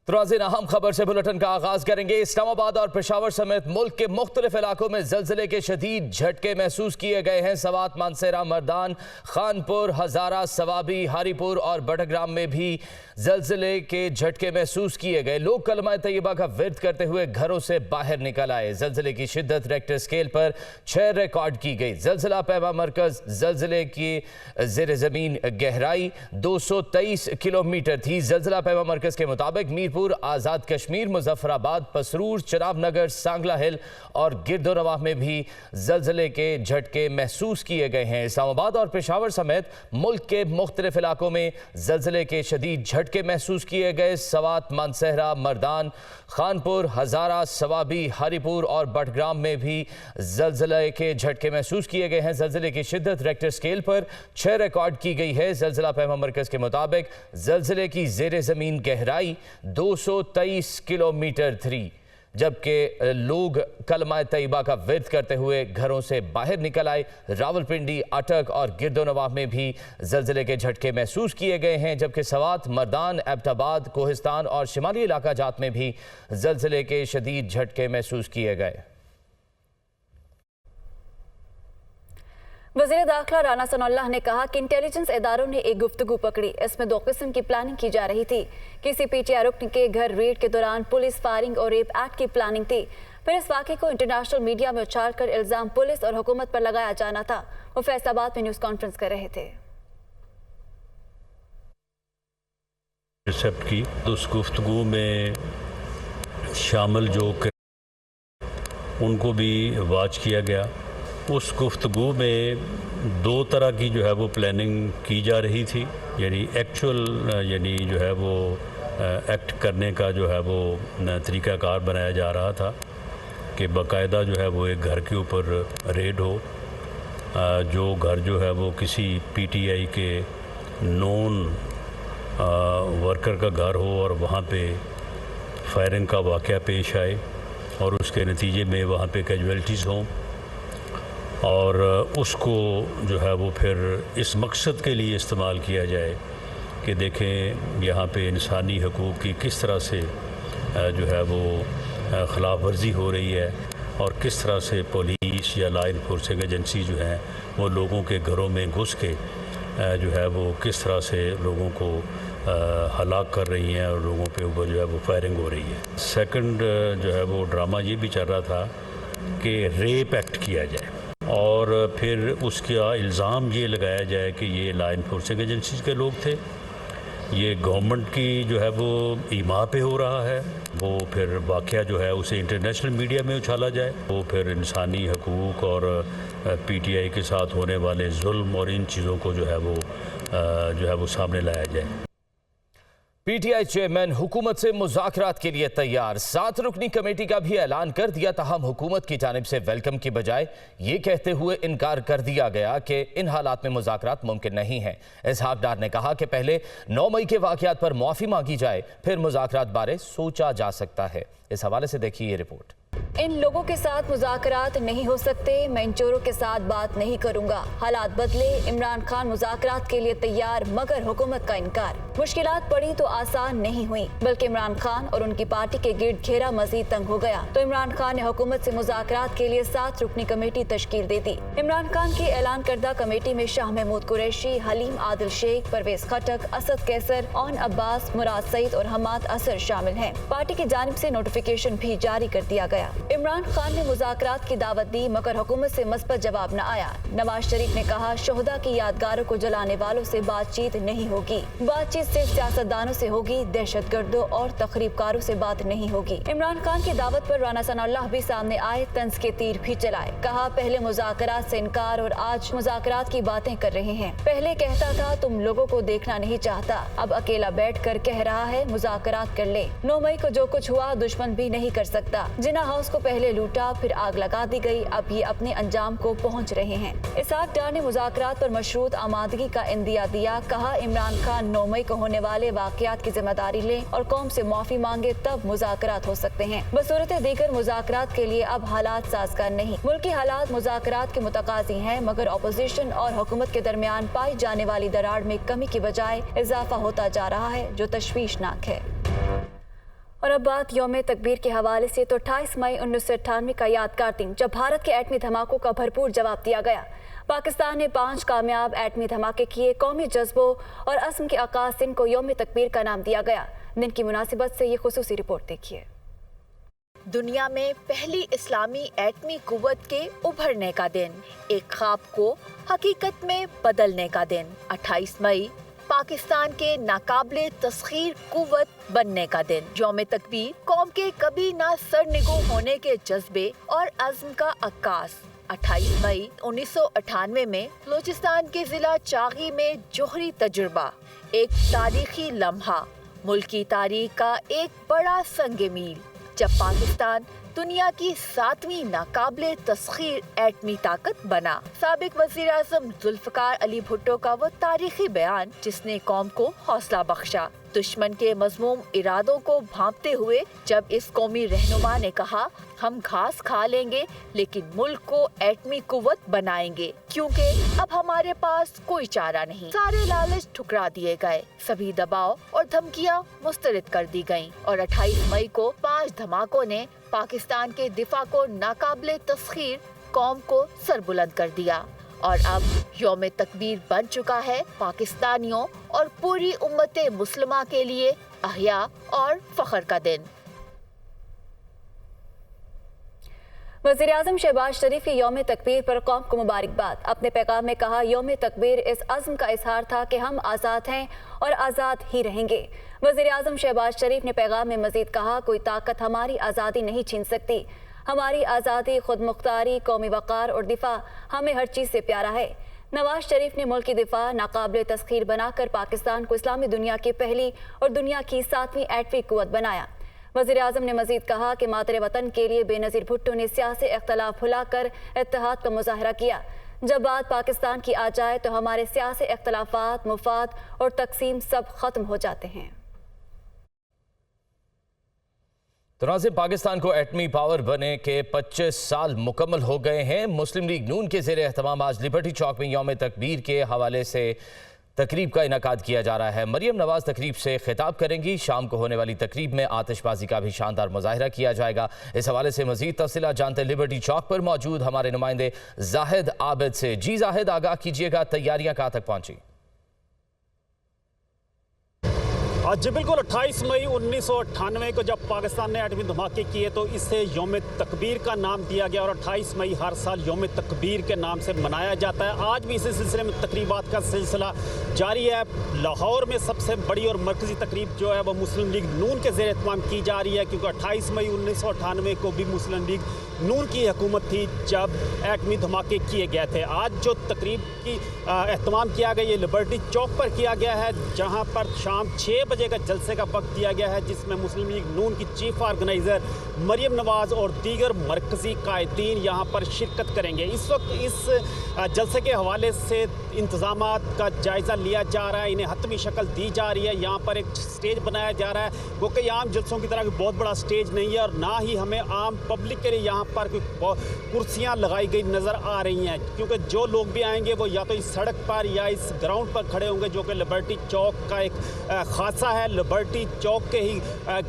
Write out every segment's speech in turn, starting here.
तो नाज़रीन, अहम खबर से बुलेटिन का आगाज करेंगे। इस्लामाबाद और पेशावर समेत मुल्क के मुख्तलिफ इलाकों में ज़लज़ले के शदीद झटके महसूस किए गए हैं। सवात, मानसेरा, मर्दान, खानपुर, हज़ारा, सवाबी, हारीपुर और बड़ग्राम में भी ज़लज़ले के झटके महसूस किए गए। लोग कलमा तैयबा का विर्द करते हुए घरों से बाहर निकल आए। ज़लज़ले की शिद्दत रेक्टर स्केल पर 6 रिकॉर्ड की गई। ज़लज़ला पैमा मरकज़ ज़लज़ले की ज़ेर ज़मीन गहराई 223 किलोमीटर थी। ज़लज़ला पैमा मरकज़ के मुताबिक मीरपुर, आज़ाद कश्मीर, मुजफ्फराबाद, पसरूर, चनाब नगर, सांगला हिल और गिरदोनवाह में भी ज़लज़ले के झटके महसूस किए गए हैं। इस्लामाबाद और पेशावर समेत मुल्क के मुख्तलिफ इलाकों में ज़लज़ले के शदीद झटके महसूस किए गए। सवात, मानसेरा, मर्दान, खानपुर, हज़ारा, सवाबी, हारीपुर और बड़ग्राम में भी ज़लज़ले के झटके महसूस किए गए हैं। ज़लज़ले की शिद्दत रेक्टर स्केल पर 6 रिकॉर्ड की गई है। ज़लज़ला पैमा मरकज़ के मुताबिक ज़लज़ले की ज़ेर ज़मीन गहराई 223 किलोमीटर थी, जबकि लोग कलमा तैयबा का विर्द करते हुए घरों से बाहर निकल आए। रावलपिंडी, अटक और गिरदोनवाह में भी ज़लज़ले के झटके महसूस किए गए हैं, जबकि सवात, मर्दान, एबटाबाद, कोहिस्तान और शिमाली इलाका जात में भी ज़लज़ले के शदीद झटके महसूस किए गए। वज़ीर दाखिला राना सनाउल्लाह ने कहा कि इंटेलिजेंस इदारों ने एक गुफ्तगू पकड़ी। इसमें 2 किस्म की प्लानिंग की जा रही थी। किसी पीटीआई रुकन के घर रेड के दौरान पुलिस फायरिंग और रेप एक्ट की प्लानिंग थी। फिर इस वाक़े को इंटरनेशनल मीडिया में उछालकर इल्ज़ाम पुलिस और हुकूमत पर लगाया जाना था। वो फैसलाबाद में न्यूज़ कॉन्फ्रेंस कर रहे थे। रिसेप्ट की तो उस गुफ्तगू में शामिल जो उनको भी वॉच किया गया। उस गुफ्तगू में 2 तरह की जो है वो प्लानिंग की जा रही थी, यानी एक्चुअल यानी जो है वो एक्ट करने का जो है वो तरीक़ाकार बनाया जा रहा था कि बाकायदा जो है वो एक घर के ऊपर रेड हो, जो घर जो है वो किसी पीटीआई के नॉन वर्कर का घर हो और वहाँ पे फायरिंग का वाक़या पेश आए और उसके नतीजे में वहाँ पे कैजुअल्टीज़ हों और उसको जो है वो फिर इस मकसद के लिए इस्तेमाल किया जाए कि देखें यहाँ पे इंसानी हकूक़ की किस तरह से जो है वो ख़िलाफ़ वर्जी हो रही है और किस तरह से पुलिस या लॉ इन्फोर्सिंग एजेंसी जो हैं वो लोगों के घरों में घुस के जो है वो किस तरह से लोगों को हलाक कर रही हैं और लोगों पे ऊपर जो है वो फायरिंग हो रही है। सेकंड जो है वो ड्रामा ये भी चल रहा था कि रेप एक्ट किया जाए और फिर उसका इल्ज़ाम ये लगाया जाए कि ये लॉ इन्फोर्सिंग एजेंसीज़ के लोग थे, ये गवर्नमेंट की जो है वो ईमा पे हो रहा है। वो फिर वाक़या जो है उसे इंटरनेशनल मीडिया में उछाला जाए, वो फिर इंसानी हकूक़ और पीटीआई के साथ होने वाले जुल्म और इन चीज़ों को जो है वो सामने लाया जाए। पीटीआई चेयरमैन हुकूमत से मुज़ाकरात के लिए तैयार। 7 रुकनी कमेटी का भी ऐलान कर दिया, ताहम हुकूमत की जानिब से वेलकम की बजाय ये कहते हुए इनकार कर दिया गया कि इन हालात में मुज़ाकरात मुमकिन नहीं है। इसहाक डार ने कहा कि पहले 9 मई के वाक़यात पर माफ़ी मांगी जाए, फिर मुज़ाकरात बारे सोचा जा सकता है। इस हवाले से देखिए ये रिपोर्ट। इन लोगों के साथ मुज़ाकरात नहीं हो सकते, मैं इन चोरों के साथ बात नहीं करूंगा। हालात बदले, इमरान खान मुज़ाकरात के लिए तैयार मगर हुकूमत का इनकार। मुश्किलात पड़ी तो आसान नहीं हुई, बल्कि इमरान खान और उनकी पार्टी के गिर्द घेरा मजीद तंग हो गया तो इमरान खान ने हुकूमत से मुज़ाकरात के लिए 7 रुकनी कमेटी तश्कील दे दी। इमरान खान की ऐलान करदा कमेटी में शाह महमूद कुरैशी, हलीम आदिल शेख, परवेज खटक, असद कैसर, ओन अब्बास, मुराद सईद और हमाद असर शामिल हैं। पार्टी की जानिब से नोटिफिकेशन भी जारी कर दिया गया। इमरान खान ने मुज़ाकरात की दावत दी मगर हुकूमत से मस्बत जवाब न आया। नवाज शरीफ ने कहा शोहदा की यादगारों को जलाने वालों से बातचीत नहीं होगी, बातचीत सिर्फ सियासतदानों से होगी, दहशतगर्दों और तखरीबकारों से बात नहीं होगी। इमरान खान की दावत पर राना सनाउल्लाह भी सामने आए, तंज के तीर भी चलाए। कहा पहले मुज़ाकरात से इनकार और आज मुज़ाकरात की बातें कर रहे हैं। पहले कहता था तुम लोगों को देखना नहीं चाहता, अब अकेला बैठ कर कह रहा है मुज़ाकरात कर ले। 9 मई को जो कुछ हुआ दुश्मन भी नहीं कर सकता। जिन्ना हाउस को पहले लूटा फिर आग लगा दी गई, अब ये अपने अंजाम को पहुंच रहे हैं। इसहाक डार ने मुज़ाकरात पर मशरूत आमादगी का इंदिया दिया। कहा इमरान खान 9 मई को होने वाले वाक़यात की जिम्मेदारी ले और कौम से माफी मांगे, तब मुज़ाकरात हो सकते हैं। बसूरत दीगर मुज़ाकरात के लिए अब हालात साजगार नहीं। मुल्की हालात मुज़ाकरात के मुतकाज़ी हैं, मगर अपोजिशन और हुकूमत के दरमियान पाई जाने वाली दरार में कमी की बजाय इजाफा होता जा रहा है, जो तशवीशनाक है। और अब बात यौम तकबीर के हवाले से, तो 28 मई 1998 का यादगार दिन जब भारत के एटमी धमाकों का भरपूर जवाब दिया गया। पाकिस्तान ने 5 कामयाब एटमी धमाके किए। कौमी जज्बों और अज़्म के आगाज़ दिन को यौम तकबीर का नाम दिया गया। दिन की मुनासिबत से ये खुसूसी रिपोर्ट देखिए। दुनिया में पहली इस्लामी एटमी कुव्वत के उभरने का दिन, एक ख्वाब को हकीकत में बदलने का दिन। 28 मई पाकिस्तान के नाकाबिले तस्खीर कुव्वत बनने का दिन। यौम तकबीर कौम के कभी ना सरनिगू होने के जज्बे और अज़्म का अक्कास। 28 मई 1998 में बलूचिस्तान के जिला चागी में जोहरी तजुर्बा, एक तारीखी लम्हा, मुल्क की तारीख का एक बड़ा संग मील, जब पाकिस्तान दुनिया की 7वीं नाकाबिले तस्खीर एटमी ताकत बना। साबिक वज़ीर आज़म जुल्फ़िकार अली भुट्टो का वो तारीखी बयान जिसने कौम को हौसला बख्शा, दुश्मन के मज़मूम इरादों को भांपते हुए जब इस कौमी रहनुमा ने कहा, हम घास खा लेंगे लेकिन मुल्क को एटमी कुव्वत बनाएंगे, क्योंकि अब हमारे पास कोई चारा नहीं। सारे लालच ठुकरा दिए गए, सभी दबाव और धमकियां मुस्तरद कर दी गयीं और 28 मई को 5 धमाकों ने पाकिस्तान के दिफा को नाकाबिले तस्खीर कौम को सरबुलंद कर दिया। और अब यौम तकबीर बन चुका है पाकिस्तानियों और पूरी उम्मत मुस्लिमा के लिए अहया और फख्र का दिन। वज़ीर आज़म शहबाज शरीफ की यौम तकबीर पर कौम को मुबारकबाद। अपने पैगाम में कहा, यौम तकबीर इस अज़्म का इज़हार था कि हम आज़ाद हैं और आज़ाद ही रहेंगे। वज़ीर आज़म शहबाज शरीफ ने पैगाम में मज़ीद कहा, कोई ताकत हमारी आज़ादी नहीं छीन सकती। हमारी आज़ादी, खुद मुख्तारी, कौमी वक़ार और दिफा हमें हर चीज़ से प्यारा है। नवाज शरीफ ने मुल्क की दिफा नाकाबिले तस्खीर बनाकर पाकिस्तान को इस्लामी दुनिया की पहली और दुनिया की 7वीं एटमी कुव्वत बनाया। वज़ीर आज़म ने मज़ीद कहा कि मातरे वतन के लिए बेनज़ीर भुट्टो ने सियासी इख्तलाफ भुलाकर इत्तेहाद का मुजाहरा किया। जब बात पाकिस्तान की आ जाए तो हमारे सियासी इख्तलाफात, मुफाद और तकसीम सब ख़त्म हो जाते हैं। तो नाज़िम, पाकिस्तान को एटमी पावर बने के 25 साल मुकम्मल हो गए हैं। मुस्लिम लीग नून के ज़ेर एहतमाम आज लिबर्टी चौक में यौम तकबीर के हवाले से तकरीब का इनकाद किया जा रहा है। मरियम नवाज तकरीब से खिताब करेंगी। शाम को होने वाली तकरीब में आतिशबाजी का भी शानदार मुजाहिरा किया जाएगा। इस हवाले से मज़ीद तफसीलात जानते लिबर्टी चौक पर मौजूद हमारे नुमाइंदे जाहिद आबिद से। जी जाहिद, आगाह कीजिएगा, तैयारियां कहाँ तक पहुँची? जी बिल्कुल, 28 मई 1998 को जब पाकिस्तान ने एटमी धमाके किए तो इसे यौम तकबीर का नाम दिया गया और 28 मई हर साल यौम तकबीर के नाम से मनाया जाता है। आज भी इसी सिलसिले में तकरीबात का सिलसिला जारी है। लाहौर में सबसे बड़ी और मरकज़ी तकरीब जो है वो मुस्लिम लीग नून के ज़ेर एहतमाम की जा रही है, क्योंकि 28 मई 1998 को भी मुस्लिम लीग नून की हुकूमत थी जब एटमी धमाके किए गए थे। आज जो तकरीब की एहतमाम किया गया, ये लिबर्टी चौक पर किया गया है, जहाँ पर शाम 6 बजे का जलसे का वक्त दिया गया है, जिसमें मुस्लिम लीग नून की चीफ ऑर्गेनाइज़र मरियम नवाज और दीगर मरकज़ी कायदीन यहाँ पर शिरकत करेंगे। इस वक्त इस जलसे के हवाले से इंतज़ामात का जायज़ा लिया जा रहा है, इन्हें हतमी शक्ल दी जा रही है। यहाँ पर एक स्टेज बनाया जा रहा है, वो कई आम जलसों की तरह बहुत बड़ा स्टेज नहीं है और ना ही हमें आम पब्लिक के लिए यहाँ पर कुर्सियाँ लगाई गई नज़र आ रही हैं, क्योंकि जो लोग भी आएंगे वो या तो इस सड़क पर या इस ग्राउंड पर खड़े होंगे, जो कि लिबर्टी चौक का एक खासा है। लिबर्टी चौक के ही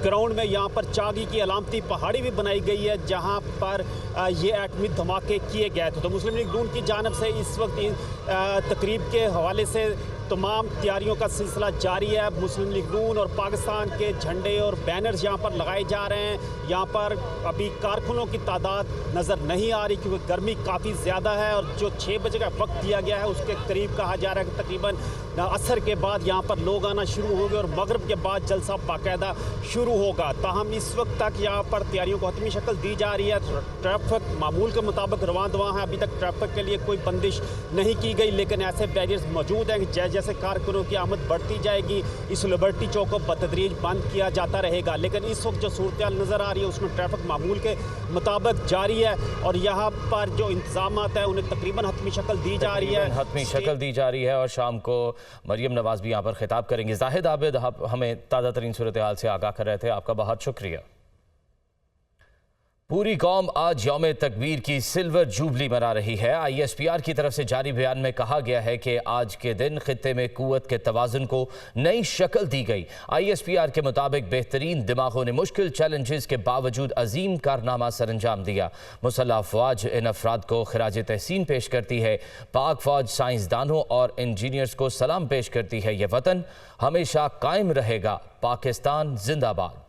ग्राउंड में यहाँ पर चागी की अलामती पहाड़ी भी बनाई गई है, जहाँ पर ये एटमी धमाके किए गए थे। तो मुस्लिम लीग नून की जानब से इस वक्त तकरीब के हवाले से तमाम तैयारियों का सिलसिला जारी है। मुस्लिम लीग नून और पाकिस्तान के झंडे और बैनर्स यहाँ पर लगाए जा रहे हैं। यहाँ पर अभी कारकुनों की तादाद नज़र नहीं आ रही, क्योंकि गर्मी काफ़ी ज़्यादा है और जो 6 बजे का वक्त दिया गया है उसके करीब कहा जा रहा है कि तकरीबन असर के बाद यहाँ पर लोग आना शुरू होंगे और मगरिब के बाद जलसा बाकायदा शुरू होगा। ताहम इस वक्त तक यहाँ पर तैयारियों को हतमी शक्ल दी जा रही है। ट्रैफिक मामूल के मुताबिक रवां दवा है, अभी तक ट्रैफिक के लिए कोई बंदिश नहीं की गई, लेकिन ऐसे बैरियर्स मौजूद हैं कि जैसे कारकुनों की आमद बढ़ती जाएगी इस लिबर्टी चौक को बतदरीज बंद किया जाता रहेगा। लेकिन इस वक्त जो सूरत नज़र आ रही है उसमें ट्रैफिक मामूल के मुताबिक जारी है और यहाँ पर जो इंतजामात है उन्हें तकरीबन हतमी शक्ल दी जा रही है, हतमी शक्ल दी जा रही है। और शाम को मरियम नवाज भी यहाँ पर खिताब करेंगे। जाहिद आबिद, आप हमें ताज़ा तरीन सूरत हाल से आगाह कर रहे थे, आपका बहुत शुक्रिया। पूरी कौम आज यौम तकबीर की सिल्वर जुबली मना रही है। ISPR की तरफ से जारी बयान में कहा गया है कि आज के दिन खित्ते में कुव्वत के तवाज़ुन को नई शक्ल दी गई। ISPR के मुताबिक बेहतरीन दिमागों ने मुश्किल चैलेंजेस के बावजूद अजीम कारनामा सर अंजाम दिया। मुसल्लह अफवाज इन अफराद को खिराज तहसीन पेश करती है। पाक फौज साइंसदानों और इंजीनियर्स को सलाम पेश करती है। यह वतन हमेशा कायम रहेगा। पाकिस्तान जिंदाबाद।